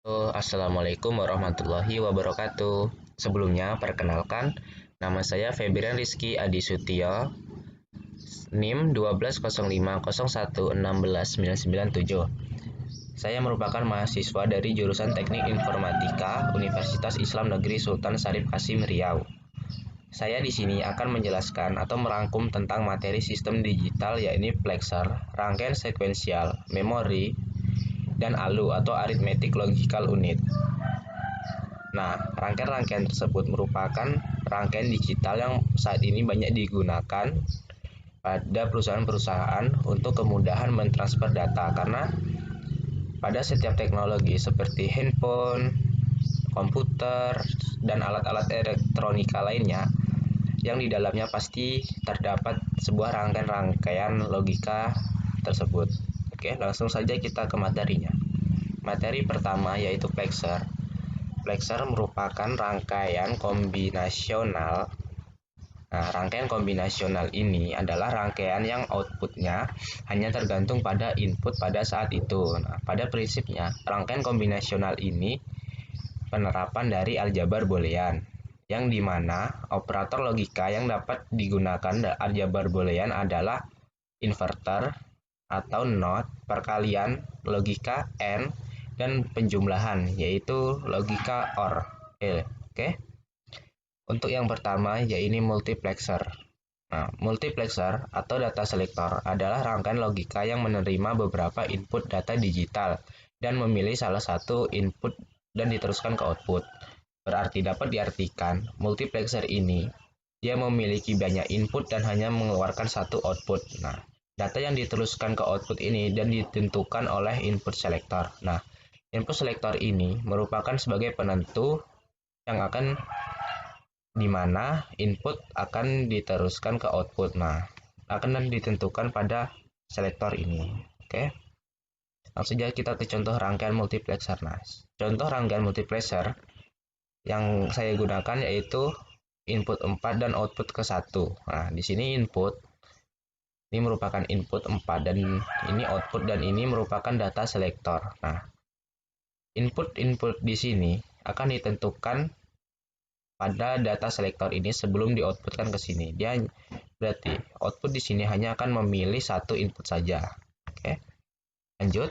Halo, Assalamualaikum warahmatullahi wabarakatuh. Sebelumnya, perkenalkan, nama saya Febrian Rizky Adi Sutio, NIM 120501161997. Saya merupakan mahasiswa dari jurusan Teknik Informatika Universitas Islam Negeri Sultan Syarif Kasim Riau. Saya di sini akan menjelaskan atau merangkum tentang materi sistem digital, yaitu plexer, rangkaian sekuensial, memori, dan ALU atau Arithmetic Logical Unit. Nah, rangkaian-rangkaian tersebut merupakan rangkaian digital yang saat ini banyak digunakan pada perusahaan-perusahaan untuk kemudahan mentransfer data, karena pada setiap teknologi seperti handphone, komputer, dan alat-alat elektronika lainnya yang di dalamnya pasti terdapat sebuah rangkaian-rangkaian logika tersebut. Oke, langsung saja kita ke materinya. Materi pertama yaitu plexer. Plexer merupakan rangkaian kombinasional. Nah, rangkaian kombinasional ini adalah rangkaian yang outputnya hanya tergantung pada input pada saat itu. Nah, pada prinsipnya, rangkaian kombinasional ini penerapan dari aljabar boolean, yang dimana operator logika yang dapat digunakan aljabar boolean adalah inverter atau NOT, perkalian, logika AND, dan penjumlahan, yaitu logika OR. Oke. Untuk yang pertama, yaitu multiplexer. Nah, multiplexer atau data selector adalah rangkaian logika yang menerima beberapa input data digital dan memilih salah satu input dan diteruskan ke output. Berarti dapat diartikan, multiplexer ini dia memiliki banyak input dan hanya mengeluarkan satu output. Nah, data yang diteruskan ke output ini dan ditentukan oleh input selector. Nah, input selector ini merupakan sebagai penentu yang akan di mana input akan diteruskan ke output. Nah, akan ditentukan pada selektor ini. Oke. Langsung saja kita ke contoh rangkaian multiplexer. Nah, contoh rangkaian multiplexer yang saya gunakan yaitu input 4 dan output ke 1. Nah, di sini input ini merupakan input 4 dan ini output, dan ini merupakan data selektor. Nah, input-input di sini akan ditentukan pada data selektor ini sebelum di-outputkan ke sini. Dia berarti output di sini hanya akan memilih satu input saja. Oke. Lanjut.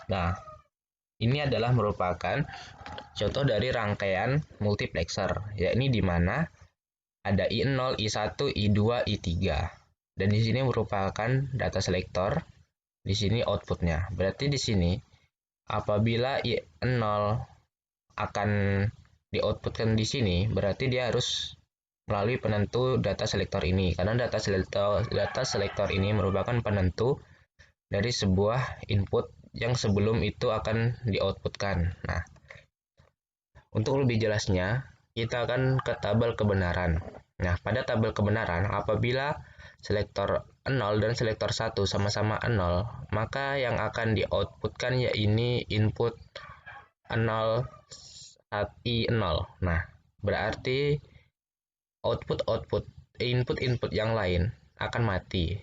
Nah, ini adalah merupakan contoh dari rangkaian multiplexer, yakni di mana ada I0, I1, I2, I3. Dan di sini merupakan data selektor, di sini outputnya. Berarti di sini apabila I0 akan di-outputkan di sini, berarti dia harus melalui penentu data selektor ini, karena data selektor ini merupakan penentu dari sebuah input yang sebelum itu akan di-outputkan. Nah, untuk lebih jelasnya, kita akan ke tabel kebenaran. Nah, pada tabel kebenaran, apabila selektor 0 dan selektor 1 sama-sama 0, maka yang akan di-outputkan yaitu input 0 I0. Nah, berarti input-input yang lain akan mati,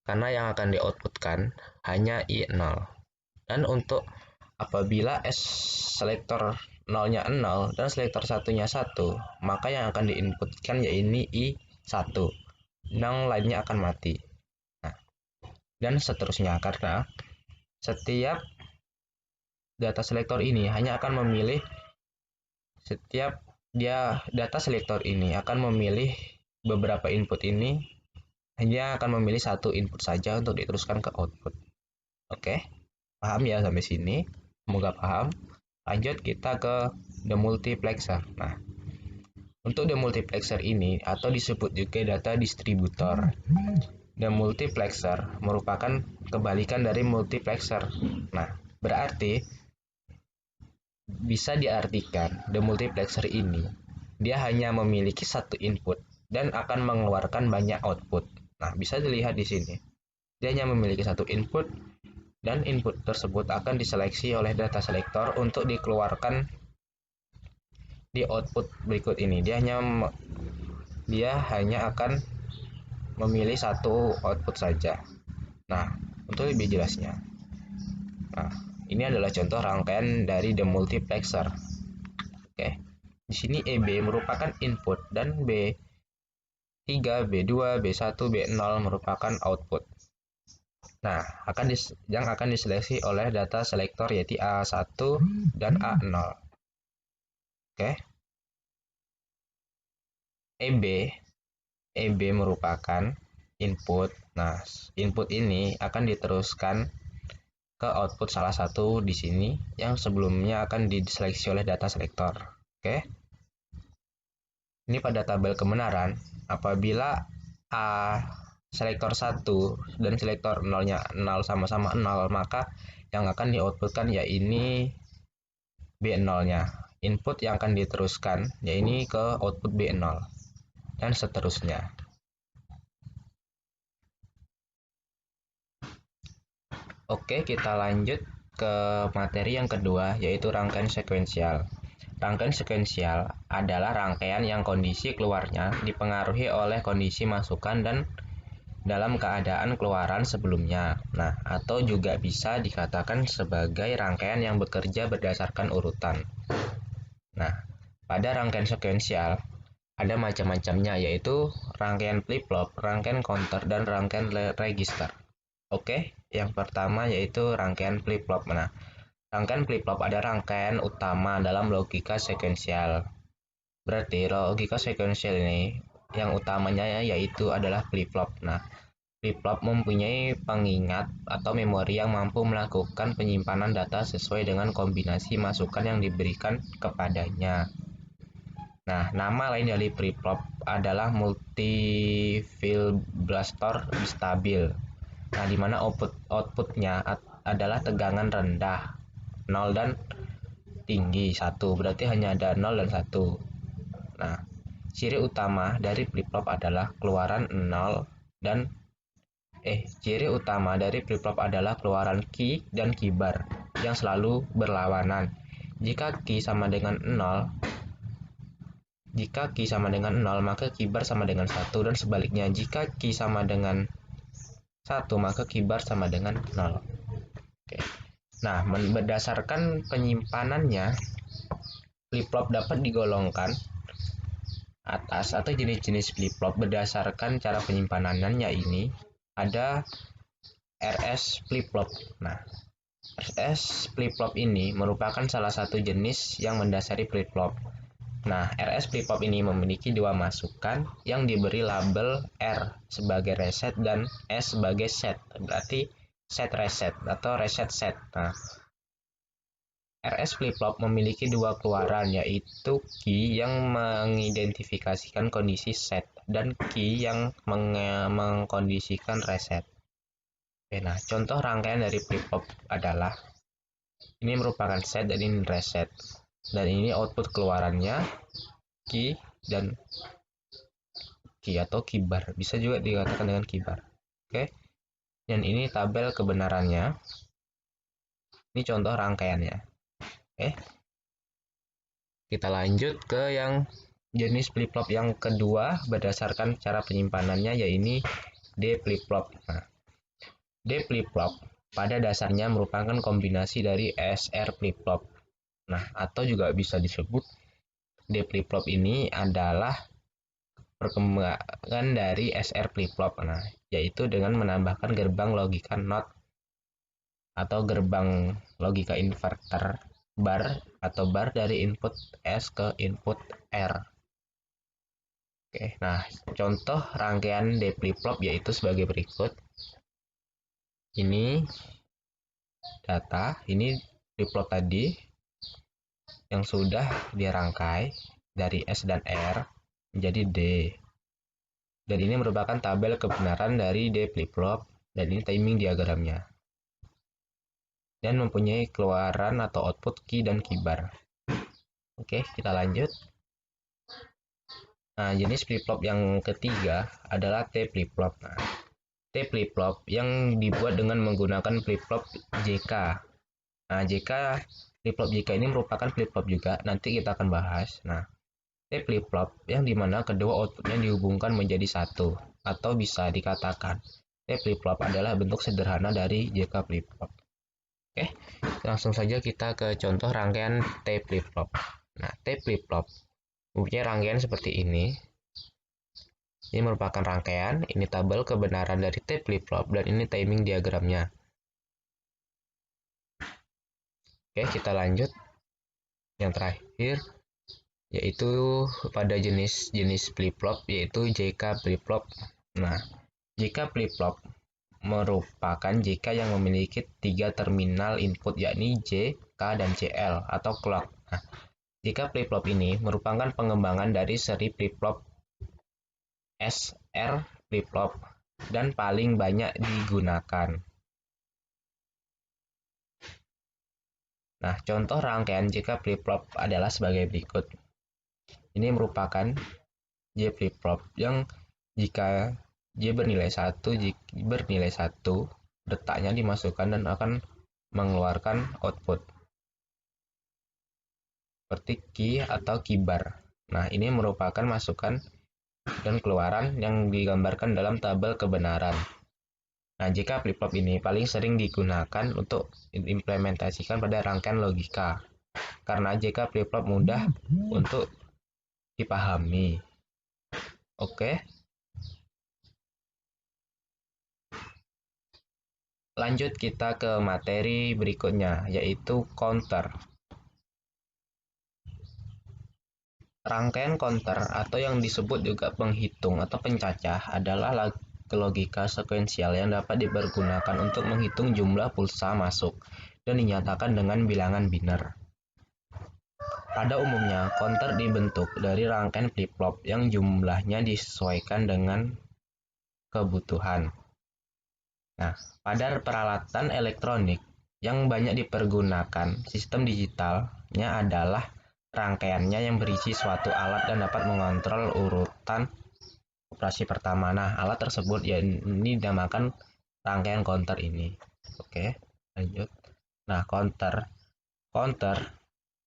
karena yang akan di-outputkan hanya I0. Dan untuk apabila selektor 0-nya 0 dan selektor 1-nya 1, maka yang akan diinputkan yaitu I1. Yang lainnya akan mati. Nah, dan seterusnya, karena setiap data selektor ini hanya akan memilih data selektor ini akan memilih beberapa input ini, hanya akan memilih satu input saja untuk diteruskan ke output. Oke, paham ya sampai sini? Semoga paham. Lanjut kita ke demultiplexer. Nah, untuk demultiplexer ini atau disebut juga data distributor, demultiplexer merupakan kebalikan dari multiplexer. Nah, berarti bisa diartikan demultiplexer ini dia hanya memiliki satu input dan akan mengeluarkan banyak output. Nah, bisa dilihat di sini. Dia hanya memiliki satu input dan input tersebut akan diseleksi oleh data selektor untuk dikeluarkan di output berikut ini. Dia hanya akan memilih satu output saja. Nah, untuk lebih jelasnya. Nah, Ini adalah contoh rangkaian dari demultiplexer. Oke. Di sini EB merupakan input dan B3, B2, B1, B0 merupakan output. Nah, yang akan diseleksi oleh data selektor yaitu A1 dan A0. Oke. EB merupakan input. Nah, input ini akan diteruskan ke output salah satu di sini yang sebelumnya akan diseleksi oleh data selektor. Oke. Ini pada tabel kebenaran, apabila A selektor 1 dan selektor 0-nya 0 sama-sama 0, maka yang akan di-outputkan ya ini B0-nya. Input yang akan diteruskan ya ini ke output B0 dan seterusnya. Oke, kita lanjut ke materi yang kedua yaitu rangkaian sekuensial. Rangkaian sekuensial adalah rangkaian yang kondisi keluarnya dipengaruhi oleh kondisi masukan dan dalam keadaan keluaran sebelumnya. Nah, atau juga bisa dikatakan sebagai rangkaian yang bekerja berdasarkan urutan. Nah, pada rangkaian sekuensial ada macam-macamnya yaitu rangkaian flip-flop, rangkaian counter, dan rangkaian register. Oke, yang pertama yaitu rangkaian flip-flop. Nah, rangkaian flip-flop ada rangkaian utama dalam logika sekuensial. Berarti logika sekuensial ini yang utamanya yaitu adalah flip-flop. Nah, flip-flop mempunyai pengingat atau memori yang mampu melakukan penyimpanan data sesuai dengan kombinasi masukan yang diberikan kepadanya. Nah, nama lain dari flip-flop adalah multifibrillator stabil. Nah, di mana outputnya adalah tegangan rendah 0 dan tinggi 1, berarti hanya ada 0 dan 1. Nah, ciri utama dari flip-flop adalah keluaran 0 dan ciri utama dari flip-flop adalah keluaran key dan key bar yang selalu berlawanan. Jika key sama dengan 0, maka key bar sama dengan 1 dan sebaliknya. Jika key sama dengan 1, maka key bar sama dengan 0. Oke. Nah, berdasarkan penyimpanannya, flip-flop dapat digolongkan atas atau jenis-jenis flip-flop berdasarkan cara penyimpanannya ini ada RS flip-flop. Nah, RS flip-flop ini merupakan salah satu jenis yang mendasari flip-flop. Nah, RS flip-flop ini memiliki dua masukan yang diberi label R sebagai reset dan S sebagai set. Berarti set reset atau reset set. Nah, RS flip-flop memiliki dua keluaran yaitu key yang mengidentifikasikan kondisi set dan key yang mengkondisikan reset. Oke, nah contoh rangkaian dari flip-flop adalah ini merupakan set dan ini reset. Dan ini output keluarannya key dan key atau key bar. Bisa juga dikatakan dengan key bar. Oke. Dan ini tabel kebenarannya. Ini contoh rangkaiannya. Oke. Kita lanjut ke yang jenis flip-flop yang kedua berdasarkan cara penyimpanannya yaitu D flip-flop. Nah, D flip-flop pada dasarnya merupakan kombinasi dari SR flip-flop. Nah, atau juga bisa disebut D flip-flop ini adalah perkembangan dari SR flip-flop. Nah, yaitu dengan menambahkan gerbang logika NOT atau gerbang logika inverter bar atau bar dari input S ke input R. Oke, nah contoh rangkaian D flip-flop yaitu sebagai berikut. Ini data, ini flip-flop tadi yang sudah dirangkai dari S dan R menjadi D. Dan ini merupakan tabel kebenaran dari D flip-flop dan ini timing diagramnya. Dan mempunyai keluaran atau output key dan key bar. Oke, kita lanjut. Nah, jenis flip-flop yang ketiga adalah T flip-flop. Nah, T flip-flop yang dibuat dengan menggunakan flip-flop JK. Nah, flip-flop JK ini merupakan flip-flop juga, nanti kita akan bahas. Nah, T flip-flop yang dimana kedua outputnya dihubungkan menjadi satu, atau bisa dikatakan T flip-flop adalah bentuk sederhana dari JK flip-flop. Oke, langsung saja kita ke contoh rangkaian T flip-flop. Nah, T flip-flop mempunyai rangkaian seperti ini. Ini merupakan rangkaian, ini tabel kebenaran dari T flip-flop, dan ini timing diagramnya. Oke, kita lanjut. Yang terakhir, yaitu pada jenis flip-flop, yaitu JK flip-flop. Nah, JK flip-flop merupakan JK yang memiliki 3 terminal input, yakni J, K, dan CL atau clock. Nah, JK flip-flop ini merupakan pengembangan dari seri flip-flop SR flip-flop dan paling banyak digunakan. Nah, contoh rangkaian JK flip-flop adalah sebagai berikut. Ini merupakan J flip-flop yang jika J bernilai 1, detaknya dimasukkan dan akan mengeluarkan output seperti key atau key bar. Nah, ini merupakan masukan dan keluaran yang digambarkan dalam tabel kebenaran. Nah, jika flip-flop ini paling sering digunakan untuk diimplementasikan pada rangkaian logika, karena jika flip-flop mudah untuk dipahami. Oke. Lanjut kita ke materi berikutnya, yaitu counter. Rangkaian counter atau yang disebut juga penghitung atau pencacah adalah logika sekuensial yang dapat dipergunakan untuk menghitung jumlah pulsa masuk dan dinyatakan dengan bilangan biner. Pada umumnya, counter dibentuk dari rangkaian flip-flop yang jumlahnya disesuaikan dengan kebutuhan. Nah, pada peralatan elektronik yang banyak dipergunakan, sistem digitalnya adalah rangkaiannya yang berisi suatu alat dan dapat mengontrol urutan operasi pertama. Nah, alat tersebut ya ini dinamakan rangkaian counter ini. Oke, lanjut. Nah, counter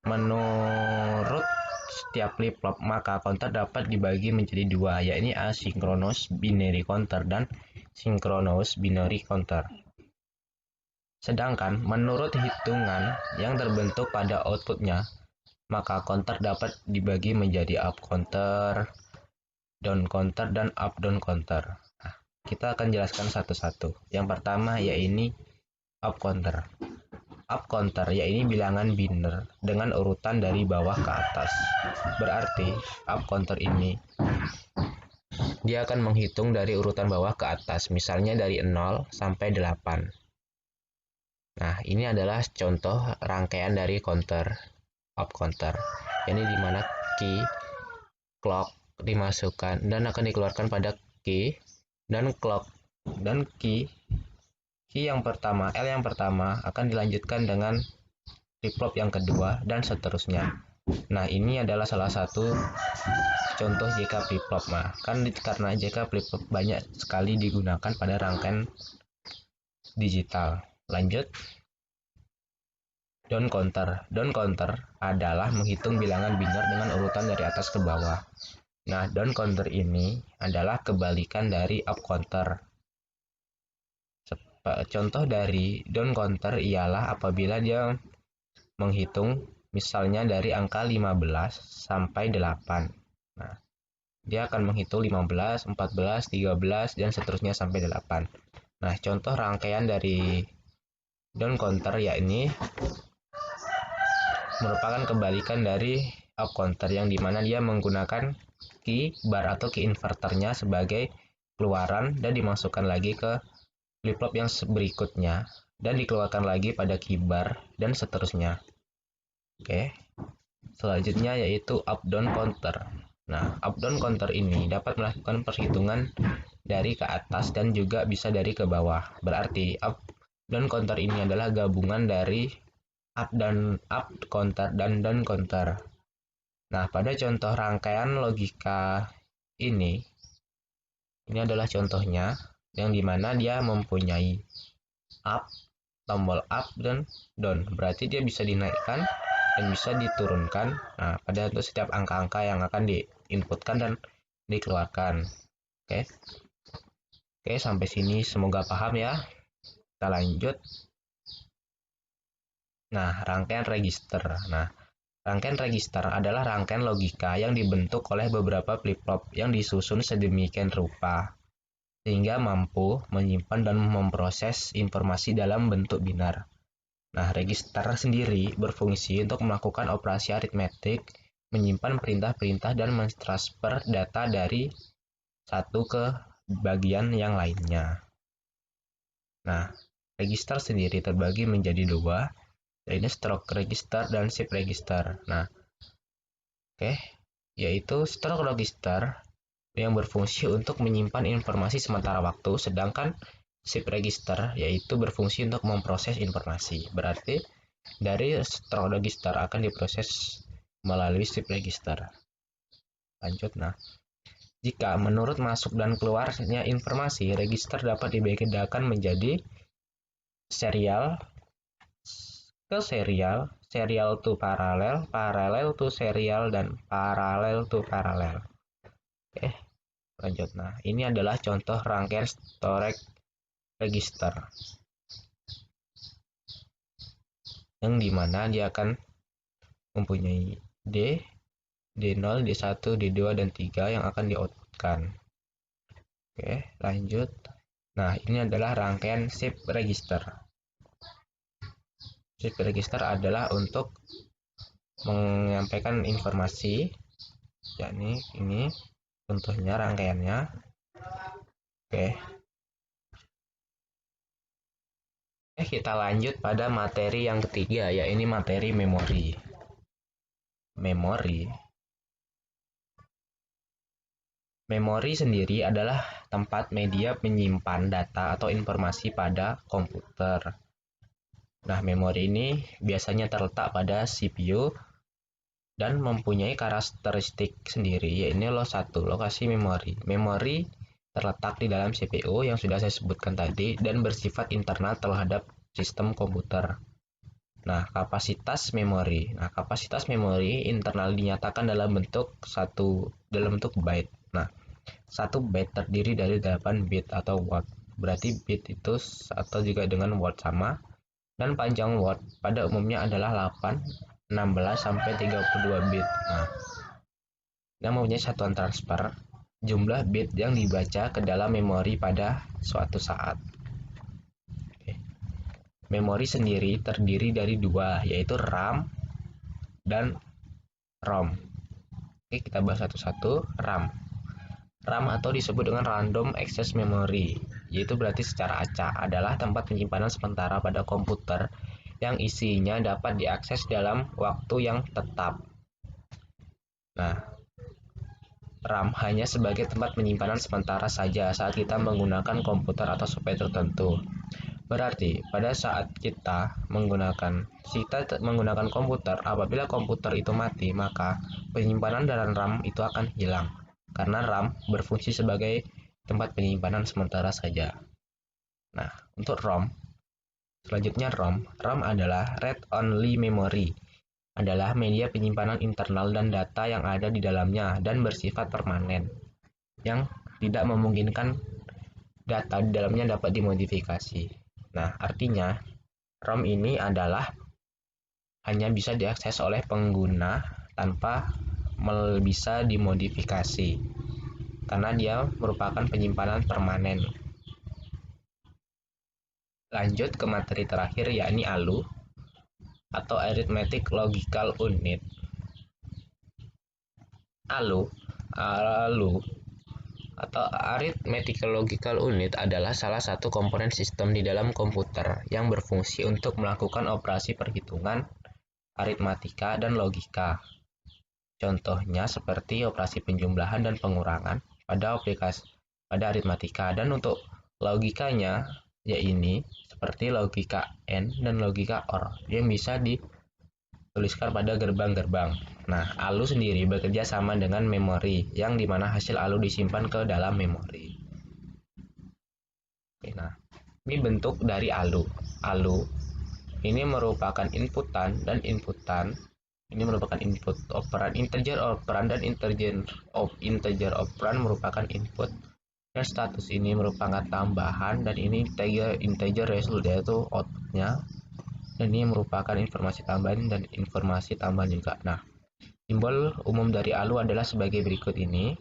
menurut setiap flip-flop, maka counter dapat dibagi menjadi dua, yakni asynchronous binary counter dan synchronous binary counter. Sedangkan menurut hitungan yang terbentuk pada outputnya, maka counter dapat dibagi menjadi up counter, down counter, dan up down counter. Nah, kita akan jelaskan satu-satu. Yang pertama yaitu up counter. Up counter yaitu bilangan biner dengan urutan dari bawah ke atas. Berarti up counter ini dia akan menghitung dari urutan bawah ke atas, misalnya dari 0 sampai 8. Nah, ini adalah contoh rangkaian dari counter, up counter. Ini dimana key, clock dimasukkan dan akan dikeluarkan pada key dan clock dan key yang pertama, L yang pertama akan dilanjutkan dengan flip-flop yang kedua dan seterusnya. Nah, ini adalah salah satu contoh JK flip-flop. Nah, karena JK flip-flop banyak sekali digunakan pada rangkaian digital. Lanjut. Down counter. Down counter adalah menghitung bilangan biner dengan urutan dari atas ke bawah. Nah, down counter ini adalah kebalikan dari up counter. Contoh dari down counter ialah apabila dia menghitung misalnya dari angka 15 sampai 8. Nah, dia akan menghitung 15, 14, 13, dan seterusnya sampai 8. Nah, contoh rangkaian dari down counter yakni merupakan kebalikan dari up counter yang dimana dia menggunakan key bar atau key inverternya sebagai keluaran dan dimasukkan lagi ke flip-flop yang berikutnya dan dikeluarkan lagi pada key bar dan seterusnya. Oke. Selanjutnya yaitu up down counter. Nah, up down counter ini dapat melakukan perhitungan dari ke atas dan juga bisa dari ke bawah. Berarti up down counter ini adalah gabungan dari up counter dan down counter. Nah, pada contoh rangkaian logika ini adalah contohnya yang dimana dia mempunyai up, tombol up dan down. Berarti dia bisa dinaikkan dan bisa diturunkan. Nah, pada untuk setiap angka-angka yang akan diinputkan dan dikeluarkan. Oke, sampai sini semoga paham ya. Kita lanjut. Nah, rangkaian register. Nah, rangkaian register adalah rangkaian logika yang dibentuk oleh beberapa flip-flop yang disusun sedemikian rupa sehingga mampu menyimpan dan memproses informasi dalam bentuk binar. Nah, register sendiri berfungsi untuk melakukan operasi aritmetik, menyimpan perintah-perintah dan mentransfer data dari satu ke bagian yang lainnya. Nah, register sendiri terbagi menjadi dua, yaitu stroke register dan shift register. Nah, yaitu stroke register yang berfungsi untuk menyimpan informasi sementara waktu, sedangkan shift register yaitu berfungsi untuk memproses informasi. Berarti dari stroke register akan diproses melalui shift register. Lanjut, nah. Jika menurut masuk dan keluarnya informasi, register dapat dibedakan menjadi serial ke serial, serial to paralel, paralel to serial, dan paralel to paralel. Lanjut. Nah, ini adalah contoh rangkaian storage register yang dimana dia akan mempunyai D, D0, D1, D2, dan 3 yang akan di-outputkan. Lanjut. Nah, ini adalah rangkaian shift register. Shift register adalah untuk menyampaikan informasi, yakni ini contohnya rangkaiannya. Kita lanjut pada materi yang ketiga, yaitu materi memori. Memori sendiri adalah tempat media menyimpan data atau informasi pada komputer. Nah, memori ini biasanya terletak pada CPU dan mempunyai karakteristik sendiri, yaitu lokasi memori. Memori terletak di dalam CPU yang sudah saya sebutkan tadi dan bersifat internal terhadap sistem komputer. Nah, kapasitas memori. Nah, kapasitas memori internal dinyatakan dalam bentuk byte. Nah, 1 byte terdiri dari 8 bit atau word. Berarti bit itu atau juga dengan word sama. Dan panjang word pada umumnya adalah 8, 16 sampai 32 bit. Nah, yang mempunyai satuan transfer jumlah bit yang dibaca ke dalam memori pada suatu saat. Memori sendiri terdiri dari dua, yaitu RAM dan ROM. Kita bahas satu-satu. RAM atau disebut dengan Random Access Memory, yaitu berarti secara acak adalah tempat penyimpanan sementara pada komputer yang isinya dapat diakses dalam waktu yang tetap. Nah, RAM hanya sebagai tempat penyimpanan sementara saja saat kita menggunakan komputer atau software tertentu. Berarti pada saat kita menggunakan komputer, apabila komputer itu mati, maka penyimpanan dalam RAM itu akan hilang. Karena RAM berfungsi sebagai tempat penyimpanan sementara saja. Nah, untuk ROM, selanjutnya RAM adalah read-only memory, adalah media penyimpanan internal dan data yang ada di dalamnya dan bersifat permanen, yang tidak memungkinkan data di dalamnya dapat dimodifikasi. Nah, artinya ROM ini adalah hanya bisa diakses oleh pengguna tanpa bisa dimodifikasi, karena dia merupakan penyimpanan permanen. Lanjut ke materi terakhir, yakni ALU atau Arithmetic Logical Unit. ALU atau Arithmetic Logical Unit adalah salah satu komponen sistem di dalam komputer yang berfungsi untuk melakukan operasi perhitungan, aritmatika, dan logika. Contohnya seperti operasi penjumlahan dan pengurangan pada aritmatika, dan untuk logikanya yaitu seperti logika AND dan logika OR yang bisa dituliskan pada gerbang-gerbang. Nah, ALU sendiri bekerja sama dengan memori, yang dimana hasil ALU disimpan ke dalam memori. Nah, ini bentuk dari ALU. ALU ini merupakan inputan dan inputan. Ini merupakan input operan integer operan dan integer operan merupakan input, dan status ini merupakan tambahan, dan ini integer result yaitu outputnya. ini merupakan informasi tambahan dan informasi tambahan juga. Nah, simbol umum dari ALU adalah sebagai berikut ini.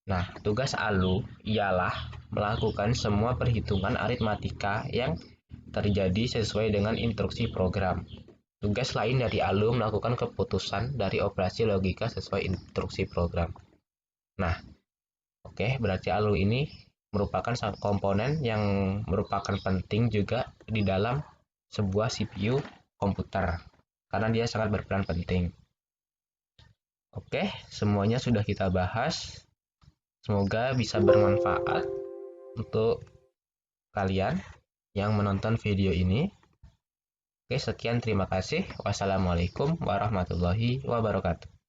Nah, tugas ALU ialah melakukan semua perhitungan aritmatika yang terjadi sesuai dengan instruksi program. Tugas lain dari ALU melakukan keputusan dari operasi logika sesuai instruksi program. Nah, oke, berarti ALU ini merupakan komponen yang merupakan penting juga di dalam sebuah CPU komputer, karena dia sangat berperan penting. Oke, semuanya sudah kita bahas. Semoga bisa bermanfaat untuk kalian yang menonton video ini. Oke, sekian, terima kasih. Wassalamualaikum warahmatullahi wabarakatuh.